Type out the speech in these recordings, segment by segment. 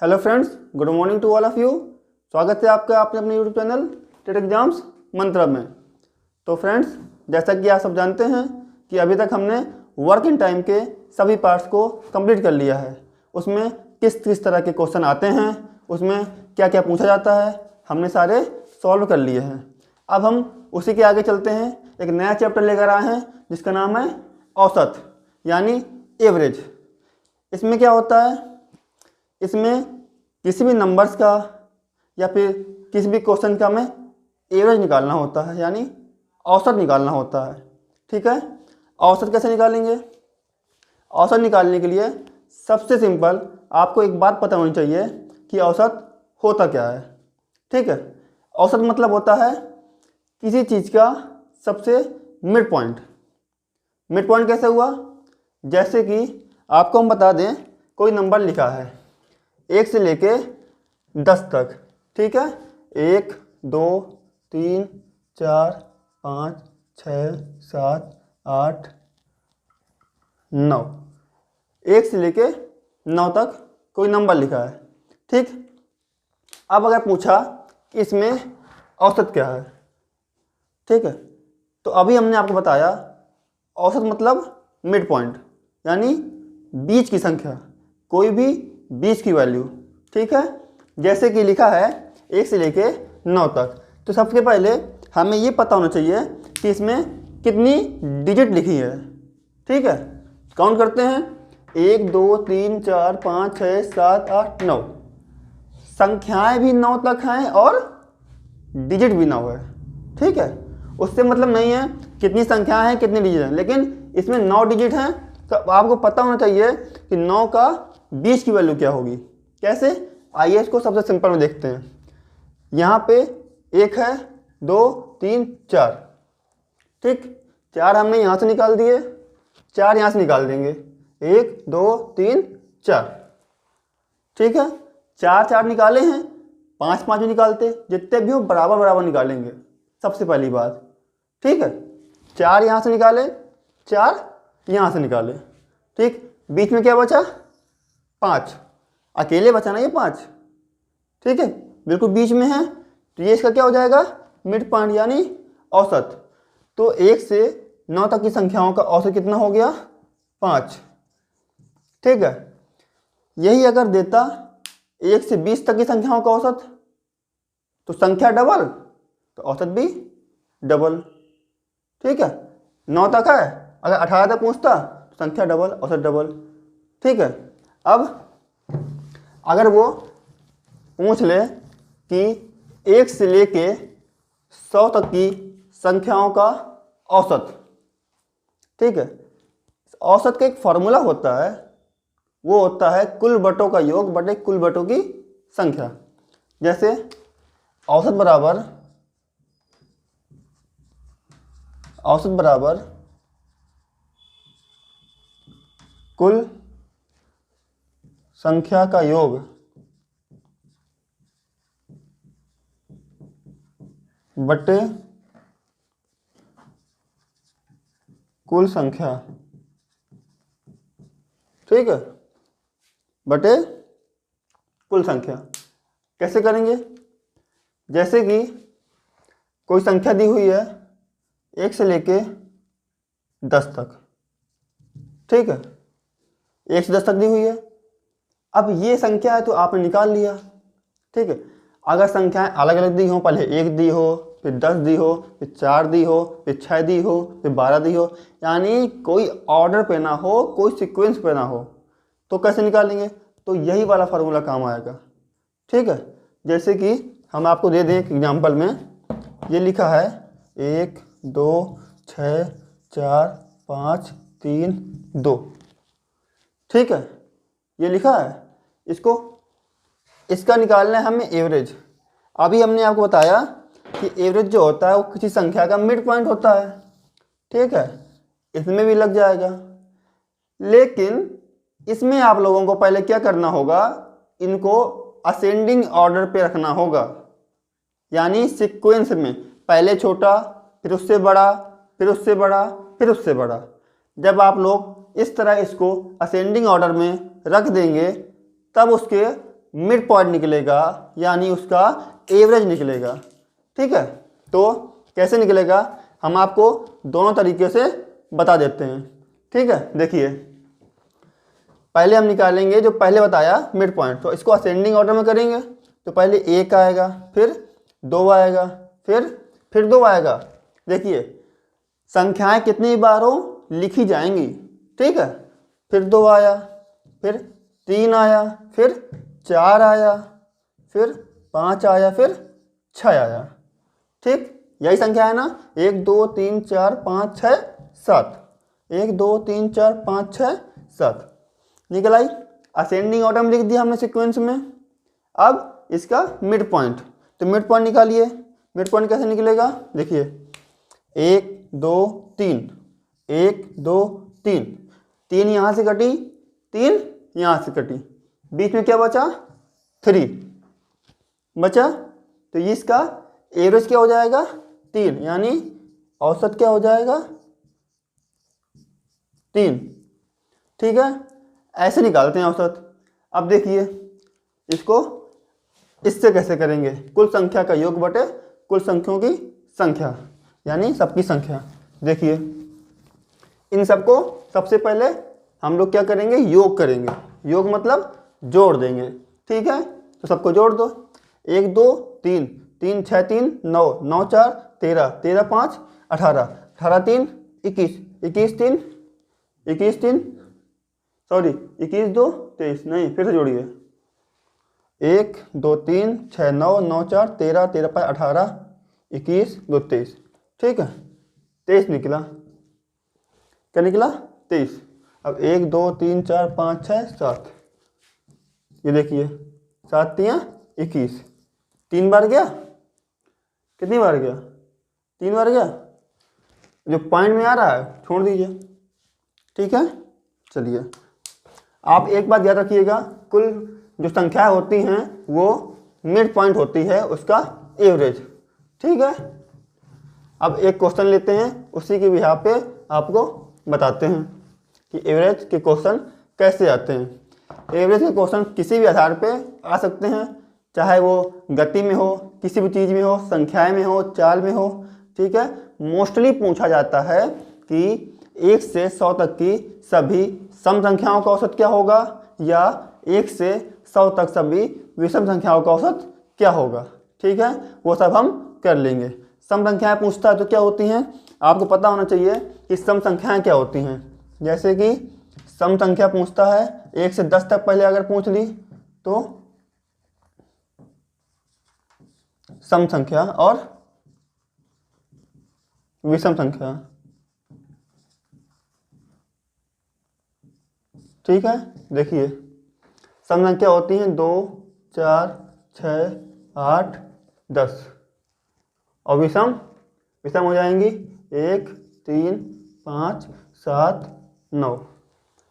Hello friends, good morning to all of you. स्वागत है आपका अपने यूट्यूब चैनल टेट एग्जाम्स मंत्र में। तो फ्रेंड्स, जैसा कि आप सब जानते हैं कि अभी तक हमने वर्क इन टाइम के सभी पार्ट्स को कंप्लीट कर लिया है। उसमें किस किस तरह के क्वेश्चन आते हैं, उसमें क्या क्या पूछा जाता है, हमने सारे सॉल्व कर लिए हैं। अब हम उसी के आगे चलते हैं। एक नया चैप्टर लेकर आए हैं जिसका नाम है औसत यानी एवरेज। इसमें क्या होता है, इसमें किसी भी नंबर्स का या फिर किसी भी क्वेश्चन का हमें एवरेज निकालना होता है, यानी औसत निकालना होता है। ठीक है, औसत कैसे निकालेंगे? औसत निकालने के लिए सबसे सिंपल आपको एक बात पता होनी चाहिए कि औसत होता क्या है। ठीक है, औसत मतलब होता है किसी चीज़ का सबसे मिड पॉइंट। मिड पॉइंट कैसे हुआ? जैसे कि आपको हम बता दें, कोई नंबर लिखा है 1 से लेके 10 तक। ठीक है, 1 2 3 4 5 6 7 8 9, 1 से लेके 9 तक कोई नंबर लिखा है। ठीक, अब अगर पूछा कि इसमें औसत क्या है, ठीक है, तो अभी हमने आपको बताया औसत मतलब मिड पॉइंट यानी बीच की संख्या, कोई भी बीच की वैल्यू। ठीक है, जैसे कि लिखा है 1 से लेके 9 तक, तो सबसे पहले हमें ये पता होना चाहिए कि इसमें कितनी डिजिट लिखी है। ठीक है, काउंट करते हैं 1 2 3 4 5 6 7 8 9। संख्याएं भी 9 तक हैं और डिजिट भी 9 है। ठीक है, उससे मतलब नहीं है कितनी संख्याएं हैं कितनी डिजिट हैं, लेकिन इसमें 9 डिजिट हैं, तो आपको पता होना चाहिए कि 9 का बीच की वैल्यू क्या होगी। कैसे? आइए इसको सबसे सिंपल में देखते हैं। यहाँ पे 1 है, 2 3 4। ठीक, 4 हमने यहाँ से निकाल दिए, 4 यहाँ से निकाल देंगे, 1 2 3 4। ठीक है, 4 4 निकाले हैं, 5 5 भी निकालते, जितने भी हो बराबर बराबर निकालेंगे सबसे पहली बात। ठीक है, 4 यहाँ से निकाले, 4 यहाँ से निकाले। ठीक, बीच में क्या बचा? 5, अकेले बचा ना ये 5। ठीक है, बिल्कुल बीच में है, तो ये इसका क्या हो जाएगा? मिड पॉइंट यानी औसत। तो 1 से 9 तक की संख्याओं का औसत कितना हो गया? 5। ठीक है, यही अगर देता 1 से 20 तक की संख्याओं का औसत, तो संख्या डबल तो औसत भी डबल। ठीक है, 9 तक है, अगर 18 तक पहुँचता तो संख्या डबल औसत डबल। ठीक है, अब अगर वो पूछ ले कि 1 से लेके 100 तक की संख्याओं का औसत, ठीक है, औसत का एक फॉर्मूला होता है, वो होता है कुल बटों का योग बटे कुल बटों की संख्या। जैसे औसत बराबर कुल संख्या का योग बटे कुल संख्या। ठीक है, बटे कुल संख्या। कैसे करेंगे? जैसे कि कोई संख्या दी हुई है 1 से लेके 10 तक। ठीक है, 1 से 10 तक दी हुई है। अब ये संख्या है तो आपने निकाल लिया। ठीक है, अगर संख्याएं अलग अलग दी हो, पहले 1 दी हो, फिर 10 दी हो, फिर 4 दी हो, फिर 6 दी हो, फिर 12 दी हो, यानी कोई ऑर्डर पे ना हो, कोई सीक्वेंस पे ना हो, तो कैसे निकालेंगे? तो यही वाला फार्मूला काम आएगा। ठीक है, जैसे कि हम आपको दे दें एक एग्जाम्पल में, ये लिखा है 1 2 6 4 5 3 2। ठीक है, ये लिखा है, इसका निकालना है हमें एवरेज। अभी हमने आपको बताया कि एवरेज जो होता है वो किसी संख्या का मिड पॉइंट होता है। ठीक है, इसमें भी लग जाएगा, लेकिन इसमें आप लोगों को पहले क्या करना होगा, इनको असेंडिंग ऑर्डर पे रखना होगा, यानी सीक्वेंस में, पहले छोटा फिर उससे बड़ा फिर उससे बड़ा फिर उससे बड़ा। जब आप लोग इस तरह इसको असेंडिंग ऑर्डर में रख देंगे, तब उसके मिड पॉइंट निकलेगा, यानी उसका एवरेज निकलेगा। ठीक है, तो कैसे निकलेगा हम आपको दोनों तरीके से बता देते हैं। ठीक है, देखिए पहले हम निकालेंगे जो पहले बताया मिड पॉइंट, तो इसको असेंडिंग ऑर्डर में करेंगे। तो पहले 1 आएगा, फिर 2 आएगा, फिर 2 आएगा। देखिए संख्याएं कितनी बार हो लिखी जाएंगी। ठीक है, फिर 2 आया, फिर 3 आया, फिर 4 आया, फिर 5 आया, फिर 6 आया। ठीक, यही संख्या है ना, 1 2 3 4 5 6 7, 1 2 3 4 5 6 7 निकल आई। असेंडिंग ऑर्डर में लिख दिया हमने सीक्वेंस में। अब इसका मिड पॉइंट, तो मिड पॉइंट निकालिए। मिड पॉइंट कैसे निकलेगा, देखिए 1 2 3, 1 2 3, 3 यहाँ से कटी, 3 यहाँ से कटी, बीच में क्या बचा 3 बचा। तो ये इसका एवरेज क्या हो जाएगा 3, यानी औसत क्या हो जाएगा 3। ठीक है, ऐसे निकालते हैं औसत। अब देखिए इसको इससे कैसे करेंगे, कुल संख्या का योग बटे कुल संख्याओं की संख्या, यानी सबकी संख्या। देखिए इन सबको सबसे पहले हम लोग क्या करेंगे, योग करेंगे। योग मतलब जोड़ देंगे। ठीक है, तो सबको जोड़ दो। 1 2 3, 3 6 3 9, 9 4 13, 13 5 18, 18 3 21, 21 3 21 3 सॉरी 21 2 23, नहीं फिर से जोड़िए। 1 2 3 6 9 9 4 13, 13 5 18, 21 2 23। ठीक है, 23 निकला। क्या निकला 23। अब 1 2 3 4 5 6 7, ये देखिए 7 3 21, 3 बार गया, कितनी बार गया 3 बार गया। जो पॉइंट में आ रहा है छोड़ दीजिए। ठीक है, चलिए आप एक बात याद रखिएगा, कुल जो संख्याएं होती हैं वो मिड पॉइंट होती है उसका एवरेज। ठीक है, अब एक क्वेश्चन लेते हैं, उसी के बिहाफ पे आपको बताते हैं कि एवरेज के क्वेश्चन कैसे आते हैं। एवरेज के क्वेश्चन किसी भी आधार पे आ सकते हैं, चाहे वो गति में हो, किसी भी चीज़ में हो, संख्याएं में हो, चाल में हो। ठीक है, मोस्टली पूछा जाता है कि 1 से 100 तक की सभी सम संख्याओं का औसत क्या होगा, या 1 से 100 तक सभी विषम संख्याओं का औसत क्या होगा। ठीक है, वो सब हम कर लेंगे। सम संख्याएं पूछता है तो क्या होती हैं, आपको पता होना चाहिए कि सम संख्याएं क्या होती हैं। जैसे कि सम संख्या पूछता है 1 से 10 तक, पहले अगर पूछ ली तो सम संख्या और विषम संख्या। ठीक है, देखिए सम संख्या होती हैं 2 4 6 8 10, और विषम विषम हो जाएंगी 1 3 5 7 9।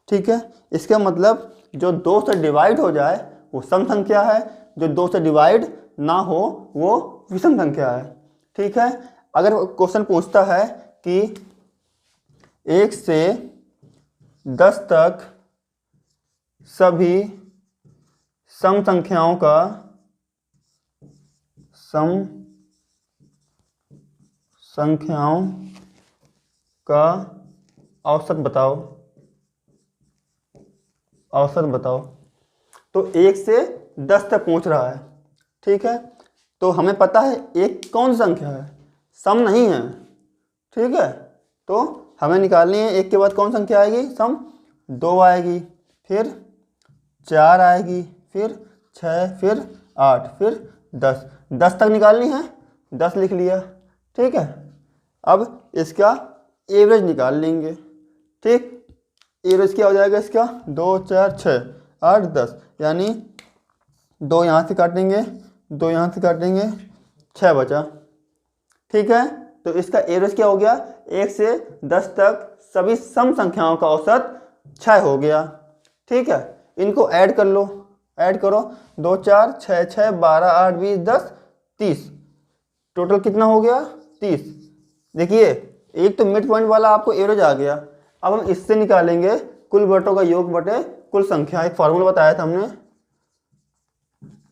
ठीक है, इसका मतलब जो 2 से डिवाइड हो जाए वो सम संख्या है, जो 2 से डिवाइड ना हो वो विषम संख्या है। ठीक है, अगर क्वेश्चन पूछता है कि 1 से 10 तक सभी सम संख्याओं का औसत बताओ, तो 1 से 10 तक पूछ रहा है। ठीक है, तो हमें पता है एक कौन सी संख्या है, सम नहीं है। ठीक है, तो हमें निकालनी है 1 के बाद कौन संख्या आएगी, सम। 2 आएगी, फिर 4 आएगी, फिर 6, फिर 8, फिर 10। 10 तक निकालनी है, 10 लिख लिया। ठीक है, अब इसका एवरेज निकाल लेंगे। ठीक, एवरेज क्या हो जाएगा इसका, 2 4 6 8 10, यानी 2 यहाँ से काटेंगे, 2 यहाँ से काटेंगे, 6 बचा। ठीक है, तो इसका एवरेज क्या हो गया, 1 से 10 तक सभी सम संख्याओं का औसत 6 हो गया। ठीक है, इनको ऐड कर लो, ऐड करो, 2 4 6 6 12 8 20 10 30, टोटल कितना हो गया 30। देखिए एक तो मिड पॉइंट वाला आपको एवरेज आ गया। अब हम इससे निकालेंगे कुल बटों का योग बटे कुल संख्या। एक फॉर्मूला बताया था हमने,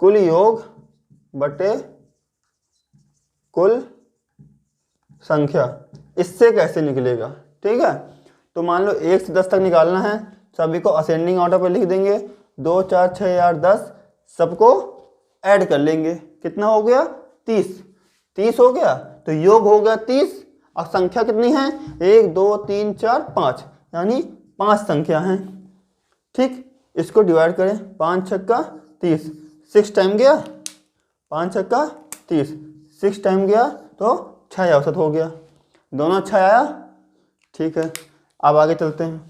कुल योग बटे कुल संख्या, इससे कैसे निकलेगा। ठीक है, तो मान लो 1 से 10 तक निकालना है, सभी को असेंडिंग ऑर्डर पर लिख देंगे, 2 4 6 8 10 सबको ऐड कर लेंगे, कितना हो गया 30 हो गया, तो योग हो गया 30 और संख्या कितनी है 1 2 3 4 5, यानी 5 संख्या हैं। ठीक, इसको डिवाइड करें, 5 छक्का 30, 6 टाइम गया, 5 छक्का 30, 6 टाइम गया तो 6 औसत हो गया, दोनों 6 आया। ठीक है, अब आगे चलते हैं।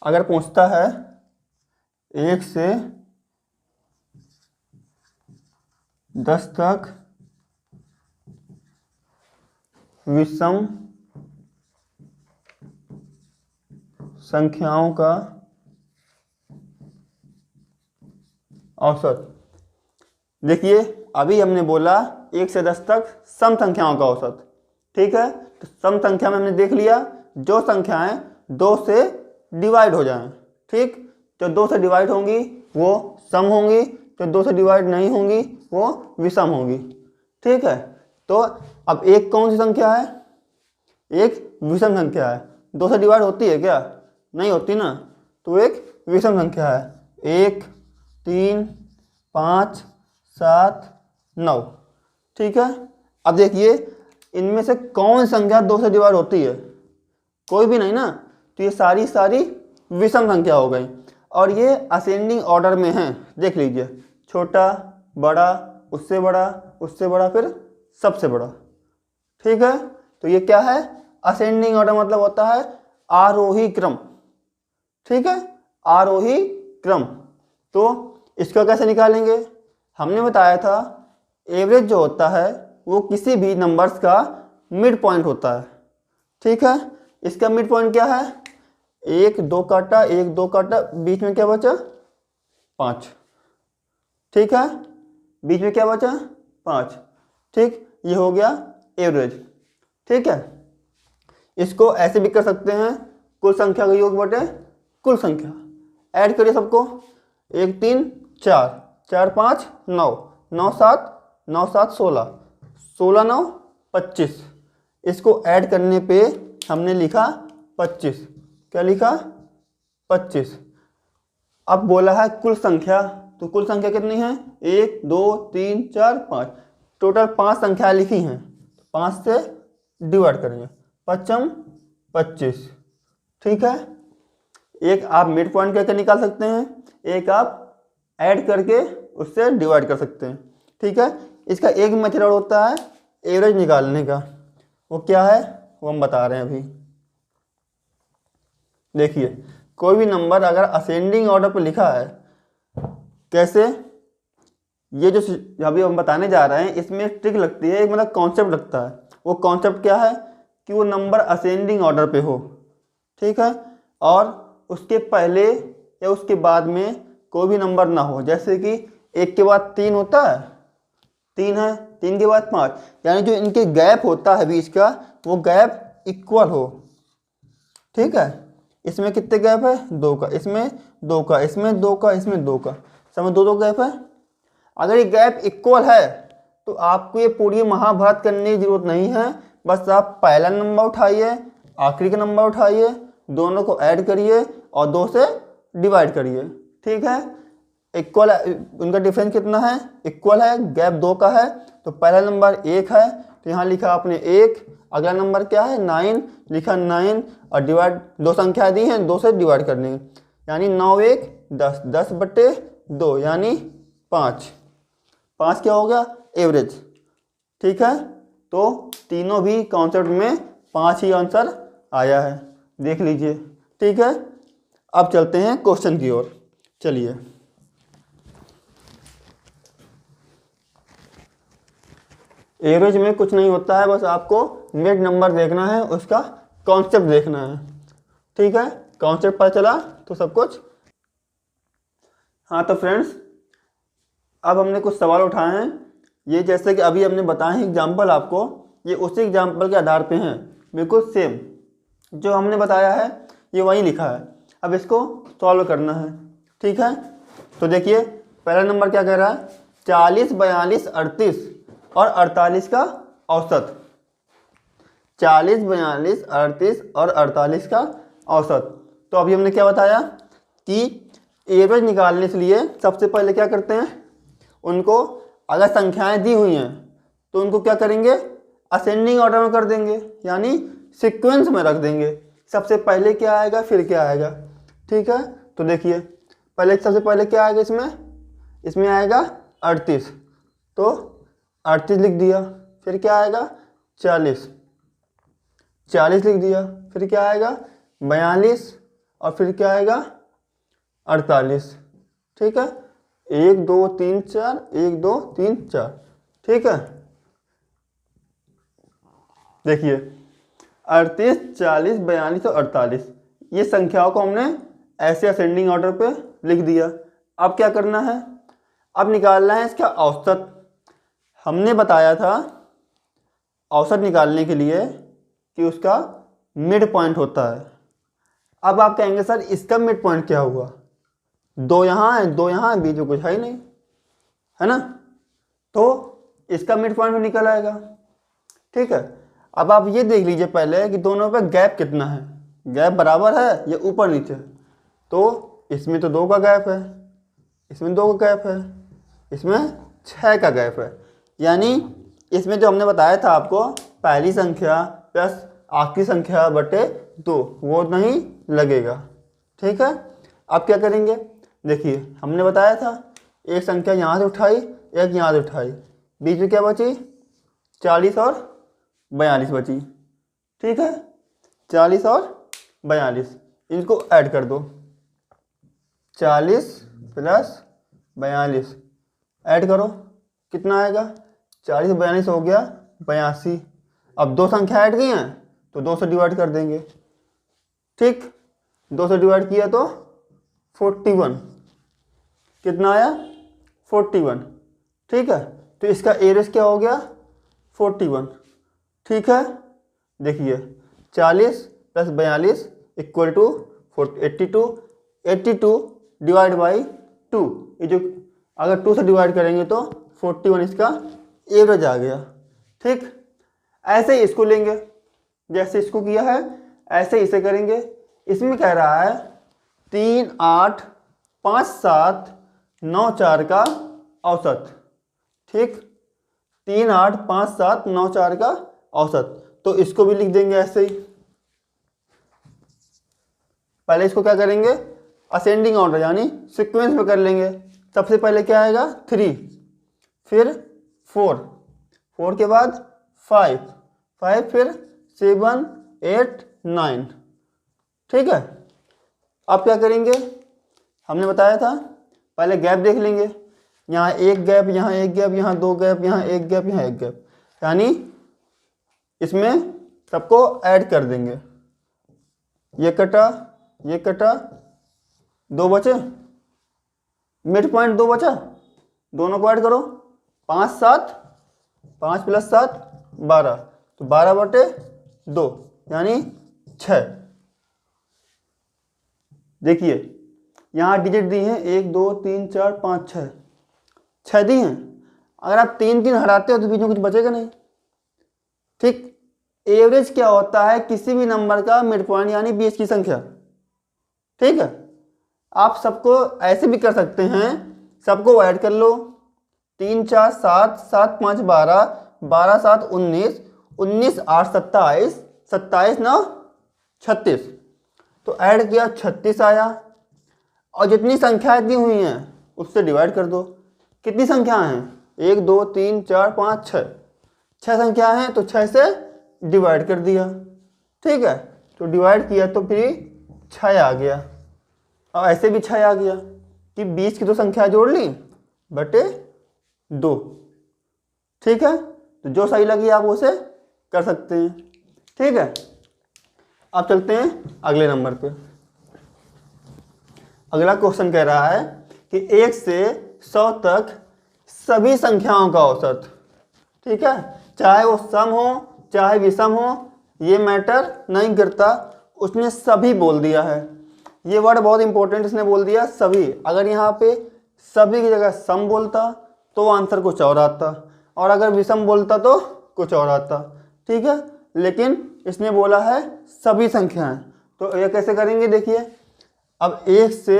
अगर पूछता है 1 से 10 तक विषम संख्याओं का औसत, देखिए अभी हमने बोला 1 से 10 तक सम संख्याओं का औसत। ठीक है, तो सम संख्या में हमने देख लिया जो संख्याएं 2 से डिवाइड हो जाएं। ठीक, जो 2 से डिवाइड होंगी वो सम होंगी, जो 2 से डिवाइड नहीं होंगी वो विषम होंगी। ठीक है, तो अब एक कौन सी संख्या है, एक विषम संख्या है। 2 से डिवाइड होती है क्या, नहीं होती ना, तो एक विषम संख्या है। 1 3 5 7 9। ठीक है, अब देखिए इनमें से कौन संख्या 2 से डिवाइड होती है, कोई भी नहीं ना, तो ये सारी विषम संख्या हो गई और ये असेंडिंग ऑर्डर में है। देख लीजिए, छोटा बड़ा उससे बड़ा उससे बड़ा फिर सबसे बड़ा। ठीक है, तो ये क्या है, असेंडिंग ऑर्डर मतलब होता है आरोही क्रम। ठीक है, आरोही क्रम। तो इसका कैसे निकालेंगे, हमने बताया था एवरेज जो होता है वो किसी भी नंबर्स का मिड पॉइंट होता है। ठीक है, इसका मिड पॉइंट क्या है, 1 2 काटा 1 2 काटा, बीच में क्या बचा 5। ठीक है, बीच में क्या बचा 5। ठीक, ये हो गया एवरेज। ठीक है, इसको ऐसे भी कर सकते हैं, कुल संख्या का योग बटे कुल संख्या। ऐड करिए सबको, 1 3 4 4 5 9 9 7 9 7 16 16 9 25। इसको ऐड करने पे हमने लिखा 25। क्या लिखा 25। अब बोला है कुल संख्या, तो कुल संख्या कितनी है 1 2 3 4 5, टोटल 5 संख्या लिखी हैं, 5 से डिवाइड करेंगे, 5 25। ठीक है, एक आप मिड पॉइंट करके निकाल सकते हैं, एक आप ऐड करके उससे डिवाइड कर सकते हैं। ठीक है, इसका एक मेथड होता है एवरेज निकालने का, वो क्या है वो हम बता रहे हैं अभी। देखिए कोई भी नंबर अगर असेंडिंग ऑर्डर पर लिखा है, कैसे, ये जो अभी हम बताने जा रहे हैं इसमें ट्रिक लगती है, एक मतलब कॉन्सेप्ट लगता है। वो कॉन्सेप्ट क्या है कि वो नंबर असेंडिंग ऑर्डर पे हो। ठीक है, और उसके पहले या उसके बाद में कोई भी नंबर ना हो, जैसे कि 1 के बाद 3 होता है, 3 है, 3 के बाद 5, यानी जो इनके गैप होता है बीच का वो गैप इक्वल हो। ठीक है, इसमें कितने गैप है 2 का, इसमें 2 का, इसमें 2 का, इसमें 2 का, सब में 2 गैप है। अगर ये गैप इक्वल है तो आपको ये पूरी महाभारत करने की जरूरत नहीं है, बस आप पहला नंबर उठाइए, आखिरी का नंबर उठाइए, दोनों को ऐड करिए और 2 से डिवाइड करिए। ठीक है, इक्वल, उनका डिफरेंस कितना है, इक्वल है, गैप 2 का है, तो पहला नंबर 1 है तो यहाँ लिखा आपने 1, अगला नंबर क्या है 9, लिखा 9 और डिवाइड 2 संख्या दी हैं, 2 से डिवाइड करनी है, यानी 9 1 10, 10 बटे 2 यानी 5। 5 क्या हो गया एवरेज। ठीक है, तो तीनों भी कॉन्सेप्ट में 5 ही आंसर आया है, देख लीजिए। ठीक है, अब चलते हैं क्वेश्चन की ओर। चलिए, एवरेज में कुछ नहीं होता है, बस आपको मिड नंबर देखना है, उसका कॉन्सेप्ट देखना है। ठीक है, कॉन्सेप्ट पता चला तो सब कुछ। हाँ तो फ्रेंड्स, अब हमने कुछ सवाल उठाए हैं, ये जैसे कि अभी हमने बताए हैं एग्जाम्पल आपको, ये उसी एग्जाम्पल के आधार पे हैं, बिल्कुल सेम जो हमने बताया है ये वही लिखा है। अब इसको सॉल्व करना है, ठीक है। तो देखिए पहला नंबर क्या कह रहा है, 40, 42, 38 और 48 का औसत। 40, 42, 38 और 48 का औसत। तो अभी हमने क्या बताया कि एवरेज निकालने के लिए सबसे पहले क्या करते हैं, उनको अगर संख्याएं दी हुई हैं तो उनको क्या करेंगे, असेंडिंग ऑर्डर में कर देंगे, यानी सीक्वेंस में रख देंगे। सबसे पहले क्या आएगा फिर क्या आएगा, ठीक है। तो देखिए पहले सबसे पहले क्या आएगा, इसमें आएगा 38, तो 38 लिख दिया। फिर क्या आएगा 40 लिख दिया। फिर क्या आएगा 42 और फिर क्या आएगा 48, ठीक है। 1 2 3 4, 1 2 3 4, ठीक है। देखिए 38, 40, 42 और 48 ये संख्याओं को हमने ऐसे असेंडिंग ऑर्डर पे लिख दिया। अब क्या करना है, अब निकालना है इसका औसत। हमने बताया था औसत निकालने के लिए कि उसका मिड पॉइंट होता है। अब आप कहेंगे सर इसका मिड पॉइंट क्या हुआ, 2 यहाँ है 2 यहाँ है, बीच में कुछ है ही नहीं, है ना। तो इसका मिड पॉइंट भी निकल आएगा, ठीक है। अब आप ये देख लीजिए पहले कि दोनों पे गैप कितना है, गैप बराबर है या ऊपर नीचे। तो इसमें तो 2 का गैप है, इसमें 2 का गैप है, इसमें 6 का गैप है। यानी इसमें जो हमने बताया था आपको, पहली संख्या प्लस आखिरी संख्या बटे 2 वो नहीं लगेगा, ठीक है। अब क्या करेंगे, देखिए हमने बताया था एक संख्या यहाँ से उठाई एक यहाँ से उठाई, बीच में क्या बची 40 और 42 बची, ठीक है। 40 और 42 इनको ऐड कर दो, 40 प्लस 42 ऐड करो, कितना आएगा 40 42 हो गया 82। अब 2 संख्या ऐड की हैं तो 2 से डिवाइड कर देंगे, ठीक। 2 से डिवाइड किया तो 41, कितना आया 41, ठीक है। तो इसका एवरेज क्या हो गया 41, ठीक है। देखिए 40 plus 42 equal to 82 divide by 2, ये जो अगर 2 से डिवाइड करेंगे तो 41 इसका एवरेज आ गया, ठीक। ऐसे ही इसको लेंगे, जैसे इसको किया है ऐसे इसे करेंगे। इसमें कह रहा है 3 8 5 7 9 4 का औसत, ठीक। 3 8 5 7 9 4 का औसत, तो इसको भी लिख देंगे ऐसे ही। पहले इसको क्या करेंगे, असेंडिंग ऑर्डर यानी सीक्वेंस में कर लेंगे। सबसे पहले क्या आएगा 3, फिर 4 के बाद 5 फिर 7 8 9, ठीक है। अब क्या करेंगे, हमने बताया था पहले गैप देख लेंगे, यहाँ एक गैप यहाँ एक गैप यहाँ 2 गैप यहाँ एक गैप यहाँ एक गैप, यानी इसमें सबको ऐड कर देंगे। ये कटा 2 बचे, मिड पॉइंट 2 बचा, दोनों को ऐड करो 5 7 5 प्लस 7 12, तो 12 बटे 2 यानी 6। देखिए यहाँ डिजिट दी हैं 1 2 3 4 5 6 दी हैं। अगर आप 3 3 हटाते हो तो बीच में कुछ बचेगा नहीं, ठीक। एवरेज क्या होता है, किसी भी नंबर का मिड पॉइंट यानी बीच की संख्या, ठीक है। आप सबको ऐसे भी कर सकते हैं, सबको ऐड कर लो 3 4 7 7 5 12 12 7 19 19 8 27 27 9 36, तो ऐड किया 36 आया। और जितनी संख्याएं दी हुई हैं उससे डिवाइड कर दो। कितनी संख्याएं हैं 1 2 3 4 5 6 संख्याएं हैं, तो 6 से डिवाइड कर दिया, ठीक है। तो डिवाइड किया तो फिर 6 आ गया, और ऐसे भी 6 आ गया कि 20 की तो संख्या जोड़ ली बटे 2, ठीक है। तो जो सही लगी आप उसे कर सकते हैं, ठीक है। अब चलते हैं अगले नंबर पे। अगला क्वेश्चन कह रहा है कि 1 से 100 तक सभी संख्याओं का औसत, ठीक है। चाहे वो सम हो चाहे विषम हो, ये मैटर नहीं करता, उसने सभी बोल दिया है। ये वर्ड बहुत इंपॉर्टेंट, इसने बोल दिया सभी। अगर यहाँ पे सभी की जगह सम बोलता तो आंसर कुछ और आता, और अगर विषम बोलता तो कुछ और आता। ठीक है, लेकिन इसने बोला है सभी संख्याएं। तो ये कैसे करेंगे देखिए, अब 1 से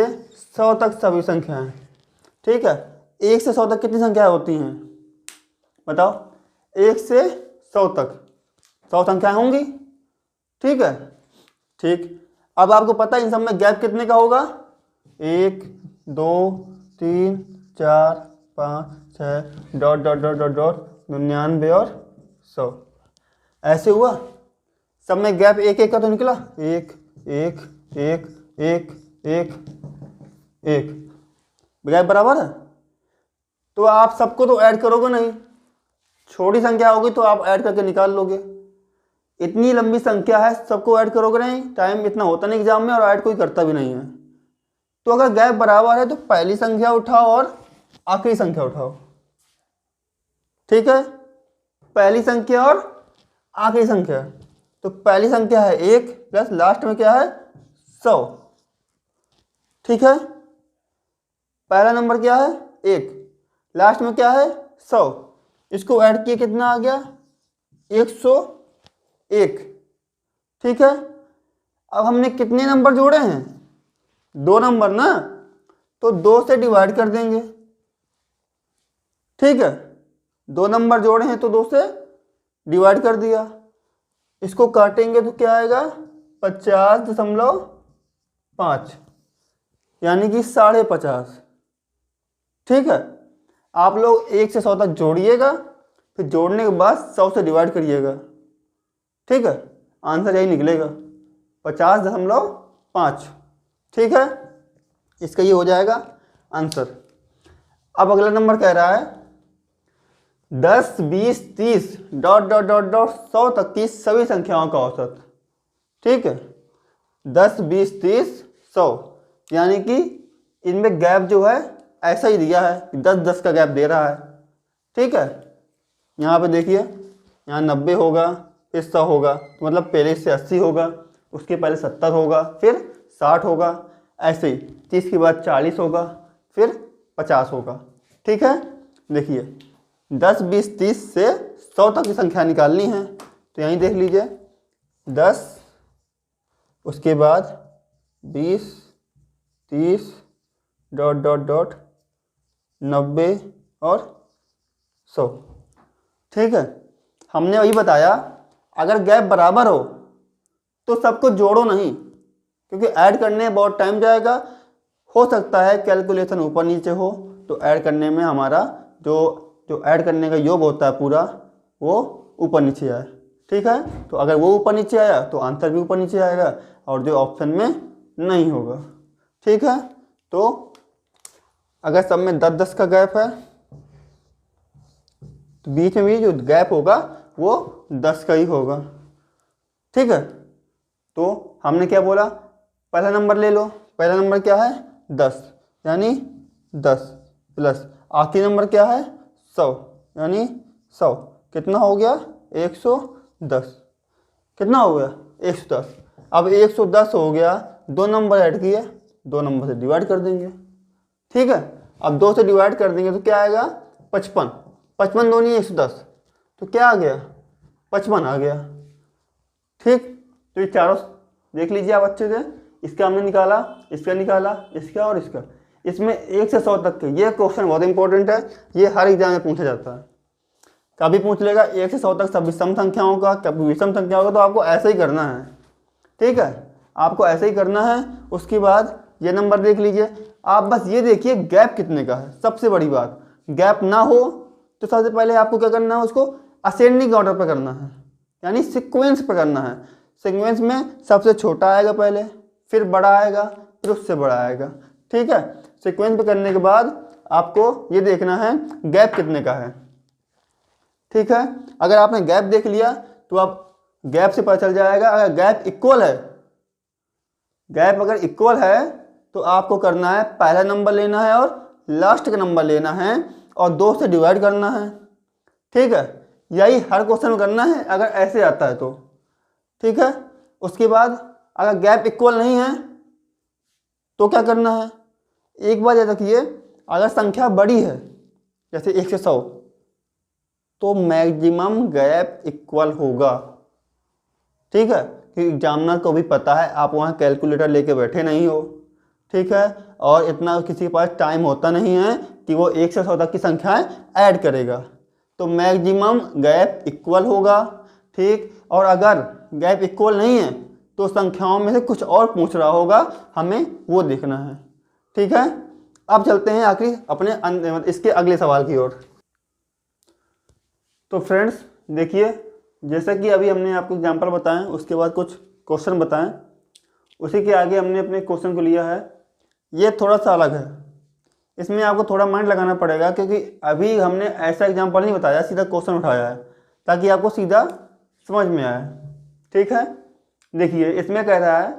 100 तक सभी संख्याएं। ठीक है, 1 से 100 तक कितनी संख्याएं होती हैं बताओ? 1 से 100 तक 100 संख्याएं होंगी। ठीक है, ठीक। अब आपको पता है इन सब में गैप कितने का होगा? 1 2 3 4 5 6 dot dot dot dot dot 99 और 100। ऐसे हुआ, सब में गैप एक एक का तो निकला, 1 1 1 1 1 1, गैप बराबर है। तो आप सबको तो ऐड करोगे नहीं, छोटी संख्या होगी तो आप ऐड करके निकाल लोगे। इतनी लंबी संख्या है, सबको ऐड करोगे नहीं, टाइम इतना होता नहीं एग्जाम में, और ऐड कोई करता भी नहीं है। तो अगर गैप बराबर है तो पहली संख्या उठाओ और आखिरी संख्या उठाओ। ठीक है, पहली संख्या और आखिरी संख्या। तो पहली संख्या है 1 प्लस लास्ट में क्या है 100। ठीक है, पहला नंबर क्या है 1, लास्ट में क्या है 100। इसको ऐड किए कितना आ गया 101। ठीक है, अब हमने कितने नंबर जोड़े हैं? 2 नंबर ना, तो 2 से डिवाइड कर देंगे। ठीक है, 2 नंबर जोड़े हैं तो 2 से डिवाइड कर दिया। इसको काटेंगे तो क्या आएगा 50.5, यानी कि 50.5। ठीक है, आप लोग 1 से 100 तक जोड़िएगा, फिर जोड़ने के बाद 100 से डिवाइड करिएगा। ठीक है, आंसर यही निकलेगा 50.5। ठीक है, इसका ये हो जाएगा आंसर। अब अगला नंबर कह रहा है 10 20 30 डॉट डॉट डॉट डॉट 100 तक की सभी संख्याओं का औसत। ठीक है, 10 20 30 100, यानी कि इनमें गैप जो है ऐसा ही दिया है, 10 10 का गैप दे रहा है। ठीक है, यहाँ पे देखिए, यहाँ 90 होगा, फिर 100 होगा, तो मतलब पहले से 80 होगा, उसके पहले 70 होगा, फिर 60 होगा, ऐसे ही 30 के बाद 40 होगा, फिर 50 होगा। ठीक है, देखिए 10 20 30 से 100 तक की संख्या निकालनी है, तो यहीं देख लीजिए 10, उसके बाद 20 30 डॉट डॉट डॉट 90 और 100। ठीक है, हमने वही बताया, अगर गैप बराबर हो तो सबको जोड़ो नहीं, क्योंकि ऐड करने में बहुत टाइम जाएगा। हो सकता है कैलकुलेशन ऊपर नीचे हो, तो ऐड करने में हमारा जो ऐड करने का योग होता है पूरा, वो ऊपर नीचे आए। ठीक है, तो अगर वो ऊपर नीचे आया तो आंसर भी ऊपर नीचे आएगा, और जो ऑप्शन में नहीं होगा। ठीक है, तो अगर सब में 10 10 का गैप है तो बीच में भी जो गैप होगा वो 10 का ही होगा। ठीक है, तो हमने क्या बोला, पहला नंबर ले लो। पहला नंबर क्या है 10, यानी 10 प्लस आखिरी नंबर क्या है 100, यानी 100 कितना हो गया 110। कितना हो गया 110। अब 110 हो गया, 2 नंबर ऐड किए, 2 नंबर से डिवाइड कर देंगे। ठीक है, अब 2 से डिवाइड कर देंगे तो क्या आएगा 55। 55 दूनी 110, तो क्या आ गया 55 आ गया। ठीक, तो ये चारों देख लीजिए आप अच्छे से, इसका हमने निकाला, इसका निकाला, इसका और इसका। इसमें 1 से 100 तक के, ये क्वेश्चन बहुत इंपॉर्टेंट है, ये हर एग्जाम में पूछा जाता है। कभी पूछ लेगा 1 से 100 तक सभी सम संख्याओं का, कभी विषम संख्याओं का, तो आपको ऐसे ही करना है। ठीक है, आपको ऐसे ही करना है। उसके बाद ये नंबर देख लीजिए, आप बस ये देखिए गैप कितने का है। सबसे बड़ी बात, गैप ना हो तो सबसे पहले आपको क्या करना है, उसको असेंडिंग ऑर्डर पर करना है, यानी सीक्वेंस पर करना है। सीक्वेंस में सबसे छोटा आएगा पहले, फिर बड़ा आएगा, फिर उससे बड़ा आएगा। ठीक है, सीक्वेंस पे करने के बाद आपको ये देखना है गैप कितने का है। ठीक है, अगर आपने गैप देख लिया तो आप गैप से पता चल जाएगा। अगर गैप इक्वल है, गैप अगर इक्वल है तो आपको करना है पहला नंबर लेना है और लास्ट का नंबर लेना है और 2 से डिवाइड करना है। ठीक है, यही हर क्वेश्चन में करना है अगर ऐसे आता है तो। ठीक है। उसके बाद अगर गैप इक्वल नहीं है तो क्या करना है, एक बार याद रखिए, अगर संख्या बड़ी है जैसे 1 से 100 तो मैक्सिमम गैप इक्वल होगा। ठीक है, कि एग्जामिनर को भी पता है आप वहाँ कैलकुलेटर लेके बैठे नहीं हो। ठीक है, और इतना किसी के पास टाइम होता नहीं है कि वो 1 से 100 तक की संख्याएं ऐड करेगा। तो मैक्सिमम गैप इक्वल होगा। ठीक, और अगर गैप इक्वल नहीं है तो संख्याओं में से कुछ और पूछ रहा होगा, हमें वो देखना है। ठीक है, अब चलते हैं आखिरी अपने इसके अगले सवाल की ओर। तो फ्रेंड्स देखिए, जैसा कि अभी हमने आपको एग्जाम्पल बताएं, उसके बाद कुछ क्वेश्चन बताएं, उसी के आगे हमने अपने क्वेश्चन को लिया है। ये थोड़ा सा अलग है, इसमें आपको थोड़ा माइंड लगाना पड़ेगा, क्योंकि अभी हमने ऐसा एग्जाम्पल नहीं बताया, सीधा क्वेश्चन उठाया है ताकि आपको सीधा समझ में आए। ठीक है, देखिए इसमें कह रहा है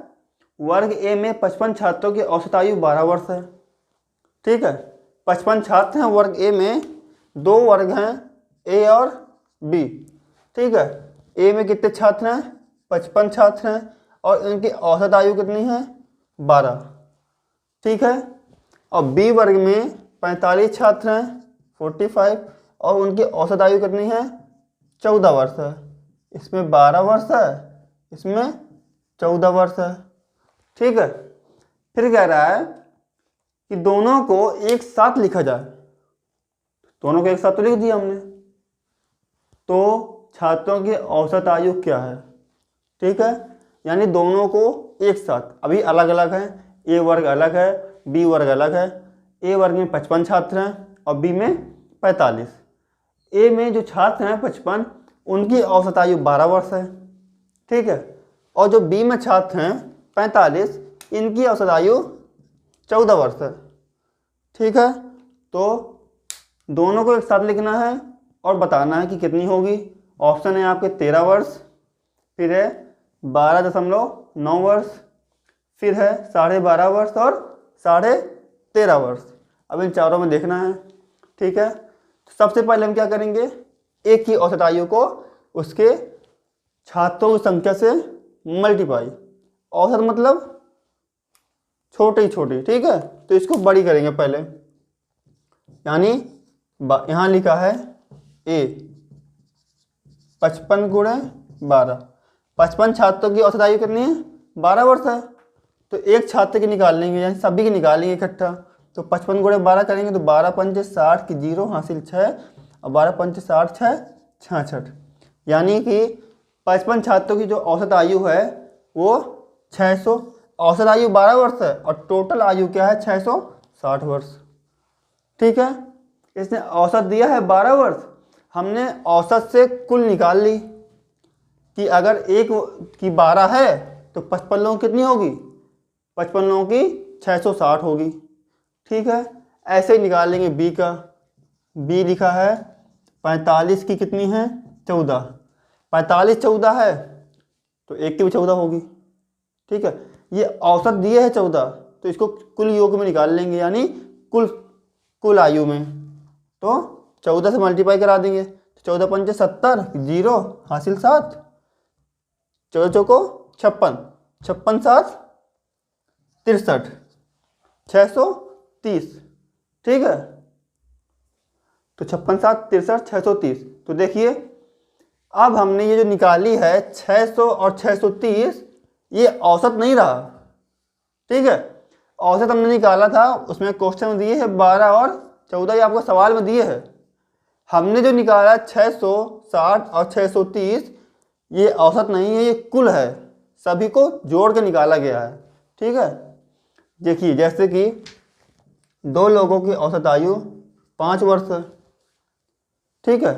वर्ग ए में 55 छात्रों की औसत आयु 12 वर्ष है। ठीक है, 55 छात्र हैं वर्ग ए में, 2 वर्ग हैं ए और बी। ठीक है, ए में कितने छात्र हैं, 55 छात्र हैं, और इनकी औसत आयु कितनी है, 12। ठीक है, और बी वर्ग में 45 छात्र हैं, 45, और उनकी औसत आयु कितनी है, 14 वर्ष है। इसमें 12 वर्ष है, इसमें 14 वर्ष है। ठीक है, फिर कह रहा है कि दोनों को एक साथ लिखा जाए। दोनों को एक साथ तो लिख दिया हमने, तो छात्रों की औसत आयु क्या है। ठीक है, यानी दोनों को एक साथ, अभी अलग अलग है, ए वर्ग अलग है, बी वर्ग अलग है। ए वर्ग में 55 छात्र हैं और बी में 45। ए में जो छात्र हैं 55, उनकी औसत आयु 12 वर्ष है। ठीक है, और जो बी में छात्र हैं 45, इनकी औसत आयु 14 वर्ष है। ठीक है, तो दोनों को एक साथ लिखना है और बताना है कि कितनी होगी। ऑप्शन है आपके 13 वर्ष, फिर है 12.9 वर्ष, फिर है 12.5 वर्ष और 13.5 वर्ष। अब इन चारों में देखना है। ठीक है, तो सबसे पहले हम क्या करेंगे, एक की औसत आयु को उसके छात्रों की संख्या से मल्टीप्लाई, औसत मतलब छोटी छोटी। ठीक है, तो इसको बड़ी करेंगे पहले, यानी यहाँ लिखा है ए 55 गुणे 12। 55 छात्रों की औसत आयु कितनी है, 12 वर्ष है। तो एक छात्र की निकाल लेंगे, यानी सभी की निकालेंगे इकट्ठा। तो 55 गुणे 12 करेंगे तो 12 पंचे 60 की 0 हासिल 6, और 12 पंचे 60 6 66, यानी कि 55 छात्रों की जो औसत आयु है वो 600। औसत आयु 12 वर्ष है और टोटल आयु क्या है, 660 वर्ष। ठीक है, इसने औसत दिया है 12 वर्ष, हमने औसत से कुल निकाल ली कि अगर एक की 12 है तो 55 लोगों की कितनी होगी, 55 लोगों की 660 होगी। ठीक है, ऐसे ही निकाल लेंगे बी का। बी लिखा है 45 की कितनी है, 14। 45 14 है तो एक की भी 14 होगी। ठीक है, ये औसत दिए है 14, तो इसको कुल योग में निकाल लेंगे, यानी कुल आयु में। तो 14 से मल्टीप्लाई करा देंगे, 14 पंचे 70, 0 हासिल 7, 14 चौको 56, 56 7 63, 630। ठीक है, तो 56 7 63 630। तो देखिए अब हमने ये जो निकाली है 600 और 630, ये औसत नहीं रहा। ठीक है, औसत हमने निकाला था, उसमें क्वेश्चन में दिए है 12 और 14, ये आपको सवाल में दिए है। हमने जो निकाला 660 और 630, ये औसत नहीं है, ये कुल है, सभी को जोड़ के निकाला गया है। ठीक है, देखिए जैसे कि 2 लोगों की औसत आयु 5 वर्ष है। ठीक है,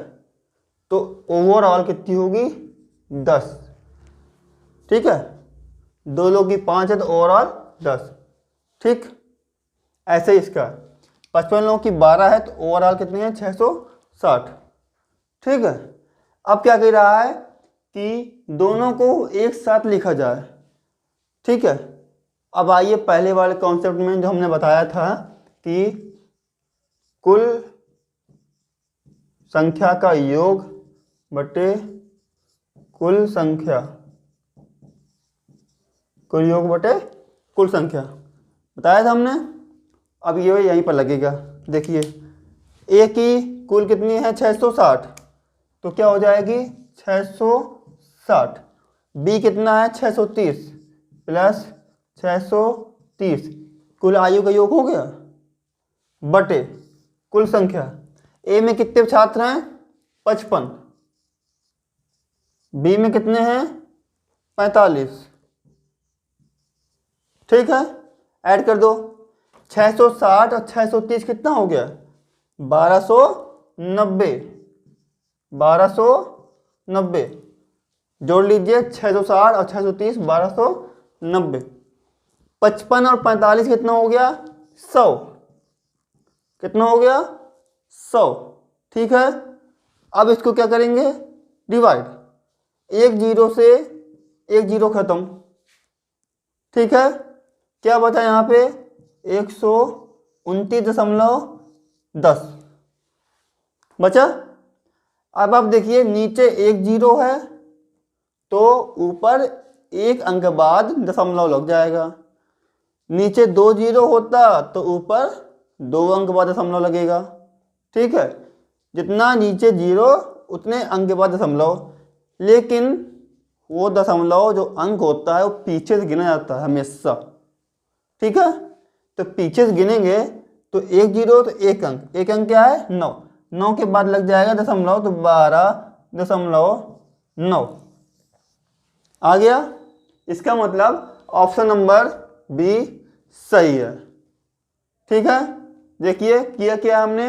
तो ओवरऑल कितनी होगी, 10। ठीक है, 2 लोगों की 5 है तो ओवरऑल 10। ठीक, ऐसे ही इसका 55 लोगों की 12 है तो ओवरऑल कितनी है, 660। ठीक है, अब क्या कह रहा है कि दोनों को एक साथ लिखा जाए। ठीक है, अब आइए पहले वाले कॉन्सेप्ट में जो हमने बताया था कि कुल संख्या का योग बटे कुल संख्या कुल योग बटे कुल संख्या बताया था हमने। अब ये यहीं पर लगेगा। देखिए ए की कुल कितनी है 660, तो क्या हो जाएगी 660। बी कितना है 630 प्लस 630, कुल आयु का योग हो गया बटे कुल संख्या। ए में कितने छात्र हैं 55, बी में कितने हैं 45। ठीक है, ऐड कर दो। 660 और 630 कितना हो गया 1290। 1290 जोड़ लीजिए, 660 और 630 1290। 55 और 45 कितना हो गया 100। कितना हो गया 100। ठीक है, अब इसको क्या करेंगे डिवाइड। एक जीरो से एक जीरो खत्म। ठीक है, क्या बचा यहाँ पे 129.10 बचा। अब आप देखिए नीचे एक जीरो है तो ऊपर एक अंक बाद दशमलव लग जाएगा। नीचे दो जीरो होता तो ऊपर दो अंक बाद दशमलव लगेगा। ठीक है, जितना नीचे जीरो उतने अंक के बाद दशमलव, लेकिन वो दशमलव जो अंक होता है वो पीछे से गिना जाता है हमेशा। ठीक है, तो पीछे से गिनेंगे तो एक जीरो तो एक अंक, एक अंक क्या है 9, 9 के बाद लग जाएगा दशमलव तो 12.9 आ गया। इसका मतलब ऑप्शन नंबर बी सही है। ठीक है, देखिए किया क्या हमने,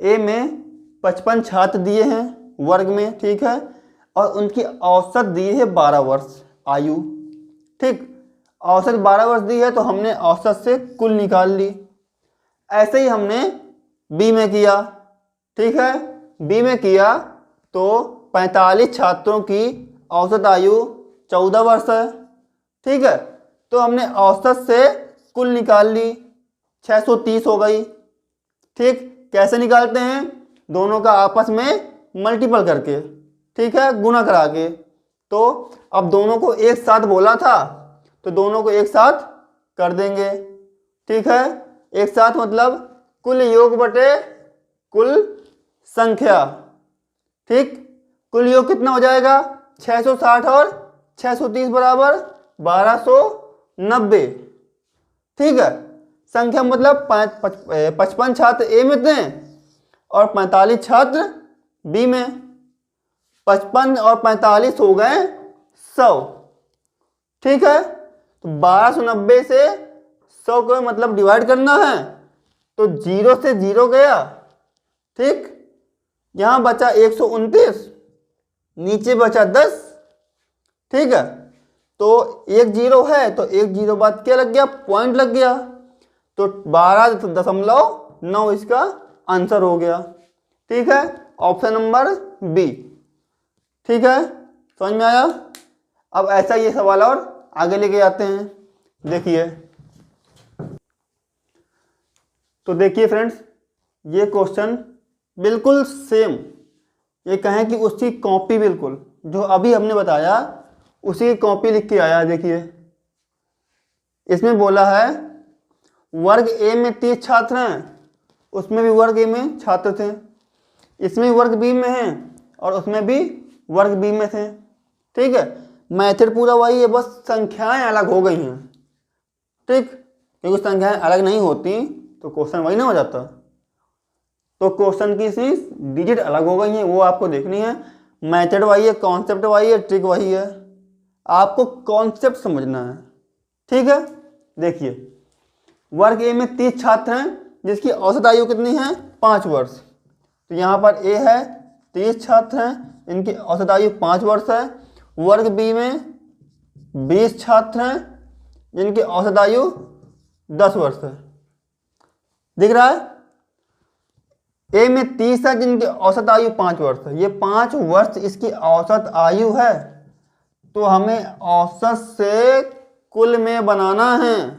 ए में 55 छात्र दिए हैं वर्ग में। ठीक है, और उनकी औसत दी है 12 वर्ष आयु। ठीक, औसत 12 वर्ष दी है तो हमने औसत से कुल निकाल ली। ऐसे ही हमने बी में किया। ठीक है, बी में किया तो 45 छात्रों की औसत आयु 14 वर्ष है। ठीक है, तो हमने औसत से कुल निकाल ली, 630 हो गई। ठीक, कैसे निकालते हैं, दोनों का आपस में मल्टीपल करके। ठीक है, गुणा करा के। तो अब दोनों को एक साथ बोला था तो दोनों को एक साथ कर देंगे। ठीक है, एक साथ मतलब कुल योग बटे कुल संख्या। ठीक, कुल योग कितना हो जाएगा 660 और 630 बराबर 1290। ठीक है, संख्या मतलब 55 छात्र ए में थे और 45 छात्र बी में। 55 और 45 हो गए 100। ठीक है, तो 1290 से 100 को मतलब डिवाइड करना है तो जीरो से जीरो गया। ठीक, यहां बचा 129, नीचे बचा 10। ठीक है, तो एक जीरो है तो एक जीरो बाद क्या लग गया पॉइंट लग गया, तो 12.9 इसका आंसर हो गया। ठीक है, ऑप्शन नंबर बी। ठीक है, समझ में आया। अब ऐसा ये सवाल और आगे लेके जाते हैं। देखिए, तो देखिए फ्रेंड्स, ये क्वेश्चन बिल्कुल सेम, ये कहें कि उसकी कॉपी बिल्कुल जो अभी हमने बताया उसी की कॉपी लिख के आया है। देखिए, इसमें बोला है वर्ग ए में 30 छात्र हैं, उसमें भी वर्ग ए में छात्र थे, इसमें वर्ग बी में हैं और उसमें भी वर्ग बी में थे। ठीक है, मेथड पूरा वही है, बस संख्याएं अलग हो गई हैं। ठीक, क्योंकि संख्याएं अलग नहीं होती तो क्वेश्चन वही ना हो जाता। तो क्वेश्चन की सिर्फ डिजिट अलग हो गई हैं, वो आपको देखनी है। मेथड वही है, कॉन्सेप्ट वही है, ट्रिक वही है, आपको कॉन्सेप्ट समझना है। ठीक है, देखिए वर्ग ए में 30 छात्र हैं जिसकी औसत आयु कितनी है 5 वर्ष। तो यहाँ पर ए है 30 छात्र हैं, इनकी औसत आयु 5 वर्ष है। वर्ग बी में 20 छात्र हैं जिनकी औसत आयु 10 वर्ष है। दिख रहा है, ए में 30 है जिनकी औसत आयु 5 वर्ष है, ये 5 वर्ष इसकी औसत आयु है। तो हमें औसत से कुल में बनाना है।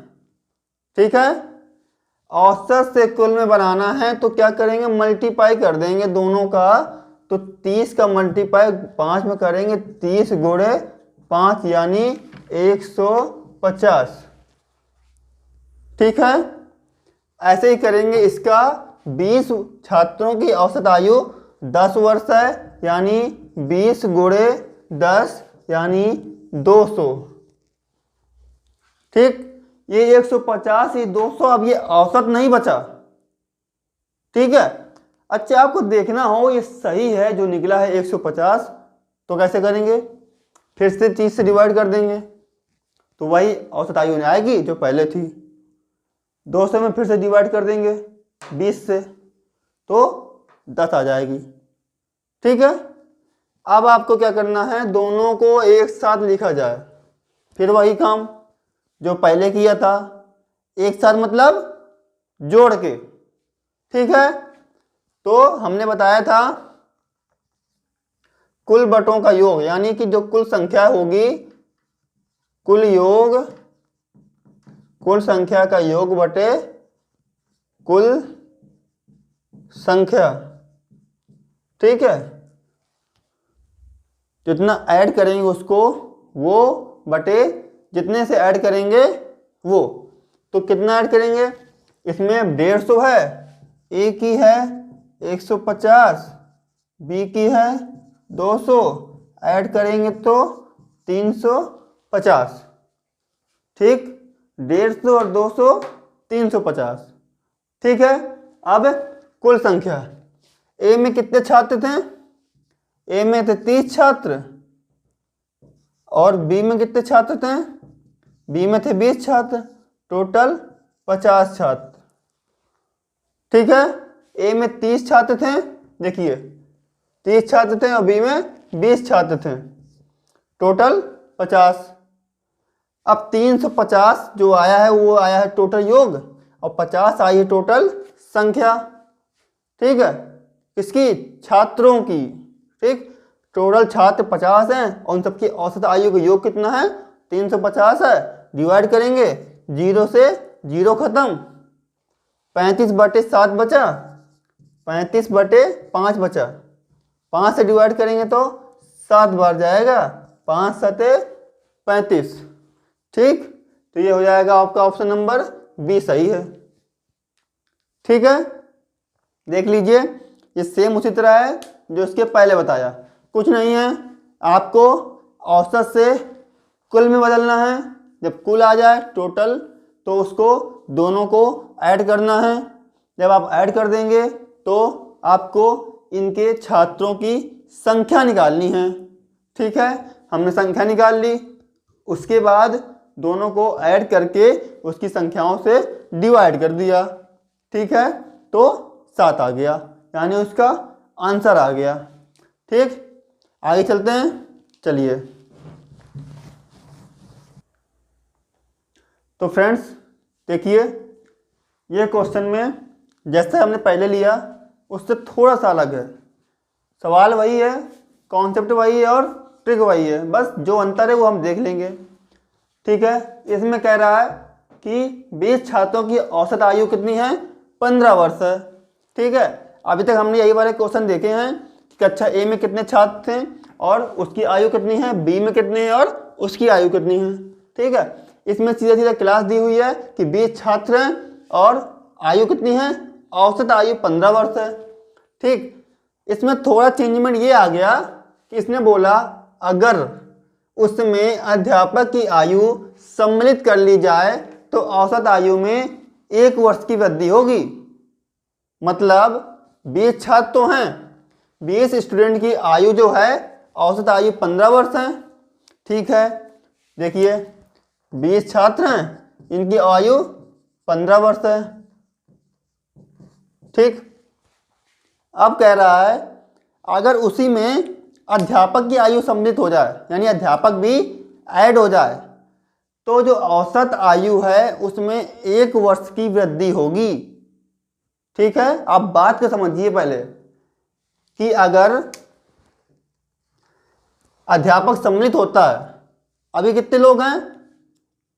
ठीक है, औसत से कुल में बनाना है तो क्या करेंगे मल्टीप्लाई कर देंगे दोनों का। तो 30 का मल्टीप्लाई 5 में करेंगे, 30 गुणे 5 यानी 150। ठीक है, ऐसे ही करेंगे। इसका 20 छात्रों की औसत आयु 10 वर्ष है, यानी 20 गुणे 10 यानी 200। ठीक, ये 150, ये 200, अब ये औसत नहीं बचा। ठीक है, अच्छा आपको देखना हो ये सही है जो निकला है 150, तो कैसे करेंगे? फिर से 30 से डिवाइड कर देंगे तो वही औसत आयु में आएगी जो पहले थी। 200 में फिर से डिवाइड कर देंगे 20 से तो 10 आ जाएगी। ठीक है, अब आपको क्या करना है, दोनों को एक साथ लिखा जाए। फिर वही काम जो पहले किया था, एक साथ मतलब जोड़ के। ठीक है, तो हमने बताया था कुल बटों का योग, यानी कि जो कुल संख्या होगी, कुल योग, कुल संख्या का योग बटे कुल संख्या। ठीक है, जितना ऐड करेंगे उसको वो बटे जितने से ऐड करेंगे वो। तो कितना ऐड करेंगे? इसमें 150 है, ए की है 150, बी की है 200, ऐड करेंगे तो 350। ठीक, 150 और 200 350। ठीक है, अब कुल संख्या, ए में कितने छात्र थे? ए में थे 30 छात्र, और बी में कितने छात्र थे? बी में थे 20 छात्र, टोटल 50 छात्र। ठीक है, ए में 30 छात्र थे, देखिए 30 छात्र थे, और बी में 20 छात्र थे, टोटल 50। अब 350 जो आया है वो आया है टोटल योग, और 50 आई है टोटल संख्या। ठीक है, किसकी? छात्रों की। ठीक, टोटल छात्र 50 हैं और उन सबकी औसत आयु का योग कितना है? 350 है। डिवाइड करेंगे, 0 से 0 खत्म, 35/7 बचा, 35/5 बचा, 5 से डिवाइड करेंगे तो 7 बार जाएगा, 5 7 35। ठीक, तो ये हो जाएगा आपका ऑप्शन नंबर बी सही है। ठीक है, देख लीजिए ये सेम उसी तरह है जो इसके पहले बताया, कुछ नहीं है, आपको औसत से कुल में बदलना है। जब कुल आ जाए टोटल तो उसको दोनों को ऐड करना है। जब आप ऐड कर देंगे तो आपको इनके छात्रों की संख्या निकालनी है। ठीक है, हमने संख्या निकाल ली, उसके बाद दोनों को ऐड करके उसकी संख्याओं से डिवाइड कर दिया। ठीक है, तो 7 आ गया, यानी उसका आंसर आ गया। ठीक, आगे चलते हैं, चलिए। तो फ्रेंड्स देखिए, ये क्वेश्चन में जैसे हमने पहले लिया उससे थोड़ा सा अलग है। सवाल वही है, कॉन्सेप्ट वही है और ट्रिक वही है, बस जो अंतर है वो हम देख लेंगे। ठीक है, इसमें कह रहा है कि 20 छात्रों की औसत आयु कितनी है? 15 वर्ष है। ठीक है, अभी तक हमने यही वाले क्वेश्चन देखे हैं कि कक्षा ए में कितने छात्र थे और उसकी आयु कितनी है, बी में कितनी है और उसकी आयु कितनी है। ठीक है, इसमें सीधा सीधा क्लास दी हुई है कि 20 छात्र हैं और आयु कितनी है? औसत आयु 15 वर्ष है। ठीक, इसमें थोड़ा चेंजमेंट ये आ गया कि इसने बोला अगर उसमें अध्यापक की आयु सम्मिलित कर ली जाए तो औसत आयु में 1 वर्ष की वृद्धि होगी। मतलब 20 छात्र तो हैं, 20 स्टूडेंट की आयु जो है औसत आयु 15 वर्ष है। ठीक है, देखिए 20 छात्र हैं, इनकी आयु 15 वर्ष है। ठीक, अब कह रहा है अगर उसी में अध्यापक की आयु सम्मिलित हो जाए, यानी अध्यापक भी ऐड हो जाए, तो जो औसत आयु है उसमें 1 वर्ष की वृद्धि होगी। ठीक है, आप बात को समझिए पहले कि अगर अध्यापक सम्मिलित होता है, अभी कितने लोग हैं?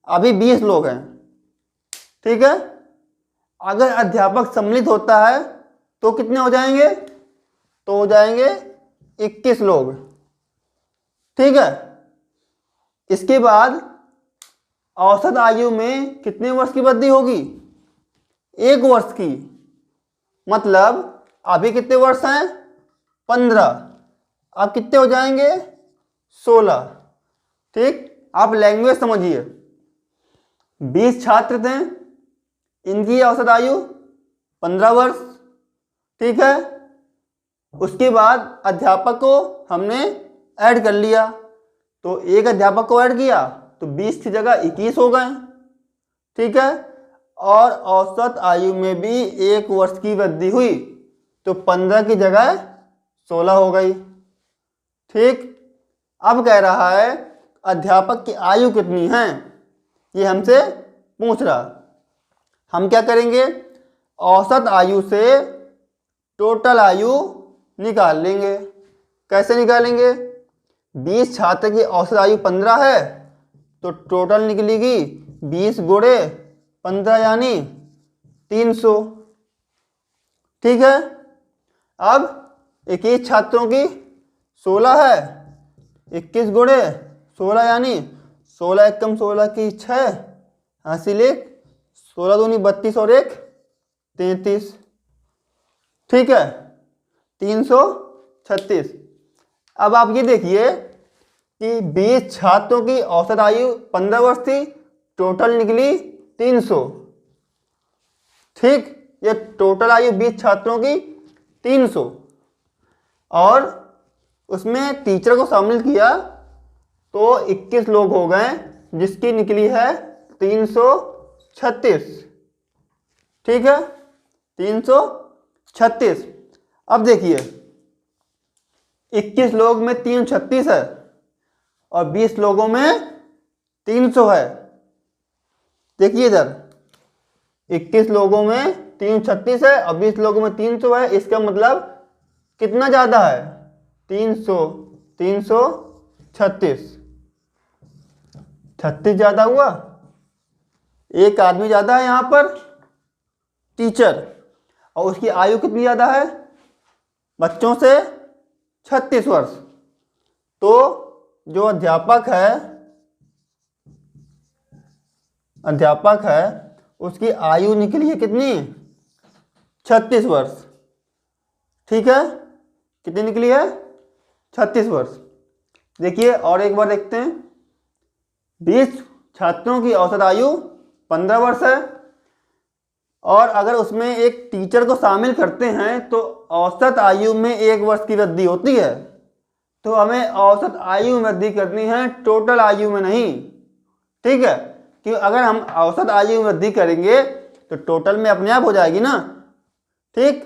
अभी 20 लोग हैं। ठीक है, अगर अध्यापक सम्मिलित होता है तो कितने हो जाएंगे? तो हो जाएंगे 21 लोग। ठीक है, इसके बाद औसत आयु में कितने वर्ष की वृद्धि होगी? 1 वर्ष की। मतलब अभी कितने वर्ष हैं? 15। अब कितने हो जाएंगे? 16। ठीक, आप लैंग्वेज समझिए। 20 छात्र थे, इनकी औसत आयु 15 वर्ष। ठीक है, उसके बाद अध्यापक को हमने ऐड कर लिया, तो एक अध्यापक को ऐड किया तो 20 की जगह 21 हो गए। ठीक है, और औसत आयु में भी 1 वर्ष की वृद्धि हुई, तो 15 की जगह 16 हो गई। ठीक, अब कह रहा है अध्यापक की आयु कितनी है, ये हमसे पूछ रहा। हम क्या करेंगे? औसत आयु से टोटल आयु निकाल लेंगे। कैसे निकालेंगे? 20 छात्र की औसत आयु 15 है, तो टोटल निकलेगी 20 गुणे 15 यानी 300। ठीक है, अब 21 छात्रों की 16 है, 21 गुणे 16 यानी 16 एकम 16 की 6, हासिल 1, 16 दूनी 32 और 1 33। ठीक है, 336। अब आप ये देखिए कि 20 छात्रों की औसत आयु 15 वर्ष थी, टोटल निकली 300। ठीक, ये टोटल आयु 20 छात्रों की 300, और उसमें टीचर को शामिल किया तो 21 लोग हो गए, जिसकी निकली है 336। ठीक है, 336। अब देखिए 21 लोग में 336 है और 20 लोगों में 300 है। देखिए इधर 21 लोगों में 336 है और 20 लोगों में 300 है, इसका मतलब कितना ज्यादा है? 300, 336, 36 ज्यादा हुआ। एक आदमी ज्यादा है यहाँ पर, टीचर, और उसकी आयु कितनी ज्यादा है बच्चों से? 36 वर्ष। तो जो अध्यापक है उसकी आयु निकली है कितनी? 36 वर्ष। ठीक है, कितनी निकली है? 36 वर्ष। देखिए और एक बार देखते हैं। 20 छात्रों की औसत आयु 15 वर्ष है, और अगर उसमें एक टीचर को शामिल करते हैं तो औसत आयु में 1 वर्ष की वृद्धि होती है। तो हमें औसत आयु में वृद्धि करनी है, टोटल आयु में नहीं। ठीक है, कि अगर हम औसत आयु में वृद्धि करेंगे तो टोटल में अपने आप हो जाएगी ना। ठीक,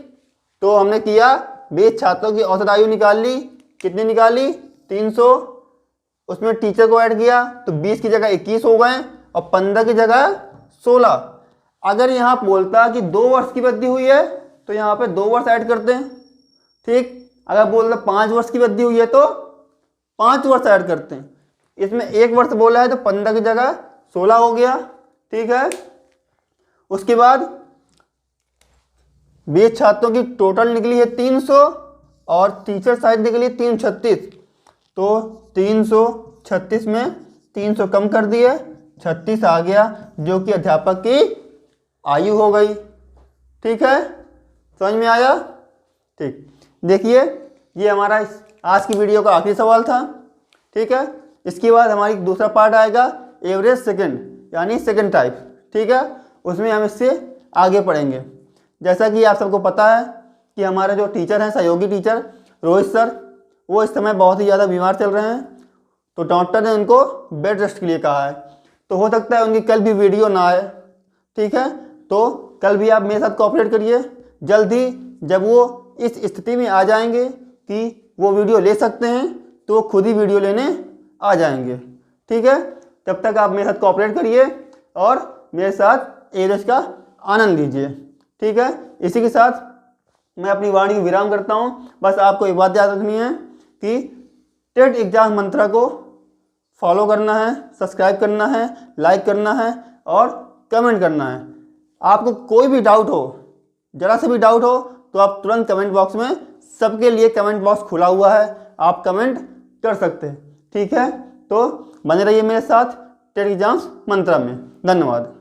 तो हमने किया 20 छात्रों की औसत आयु निकाल ली। कितनी निकाली? 300। उसमें टीचर को ऐड किया तो 20 की जगह 21 हो गए और 15 की जगह 16। अगर यहाँ बोलता कि 2 वर्ष की वृद्धि हुई है तो यहाँ पे 2 वर्ष ऐड करते हैं। ठीक, अगर बोलता 5 वर्ष की वृद्धि हुई है तो 5 वर्ष ऐड करते हैं। इसमें 1 वर्ष बोला है तो 15 की जगह 16 हो गया। ठीक है, उसके बाद 20 छात्रों की टोटल निकली है 300 और टीचर साइड निकली 336। तो 336 में 300 कम कर दिए, 36 आ गया, जो कि अध्यापक की आयु हो गई। ठीक है, समझ में आया? ठीक, देखिए ये हमारा आज की वीडियो का आखिरी सवाल था। ठीक है, इसके बाद हमारी दूसरा पार्ट आएगा एवरेज सेकंड, यानी सेकंड टाइप। ठीक है, उसमें हम इससे आगे पढ़ेंगे। जैसा कि आप सबको पता है कि हमारे जो टीचर हैं, सहयोगी टीचर रोहित सर, वो इस समय बहुत ही ज़्यादा बीमार चल रहे हैं, तो डॉक्टर ने उनको बेड रेस्ट के लिए कहा है। तो हो सकता है उनकी कल भी वीडियो ना आए। ठीक है, तो कल भी आप मेरे साथ कोऑपरेट करिए। जल्द ही जब वो इस स्थिति में आ जाएंगे कि वो वीडियो ले सकते हैं तो वो खुद ही वीडियो लेने आ जाएंगे। ठीक है, तब तक आप मेरे साथ कोऑपरेट करिए और मेरे साथ एवरेज का आनंद लीजिए। ठीक है, इसी के साथ मैं अपनी वाणी को विराम करता हूँ। बस आपको एक बात याद रखनी है कि टेट एग्जाम मंत्रा को फॉलो करना है, सब्सक्राइब करना है, लाइक करना है और कमेंट करना है। आपको कोई भी डाउट हो, जरा से भी डाउट हो, तो आप तुरंत कमेंट बॉक्स में, सबके लिए कमेंट बॉक्स खुला हुआ है, आप कमेंट कर सकते हैं। ठीक है, तो बने रहिए मेरे साथ। टेट एग्जाम्स मंत्रा में। धन्यवाद।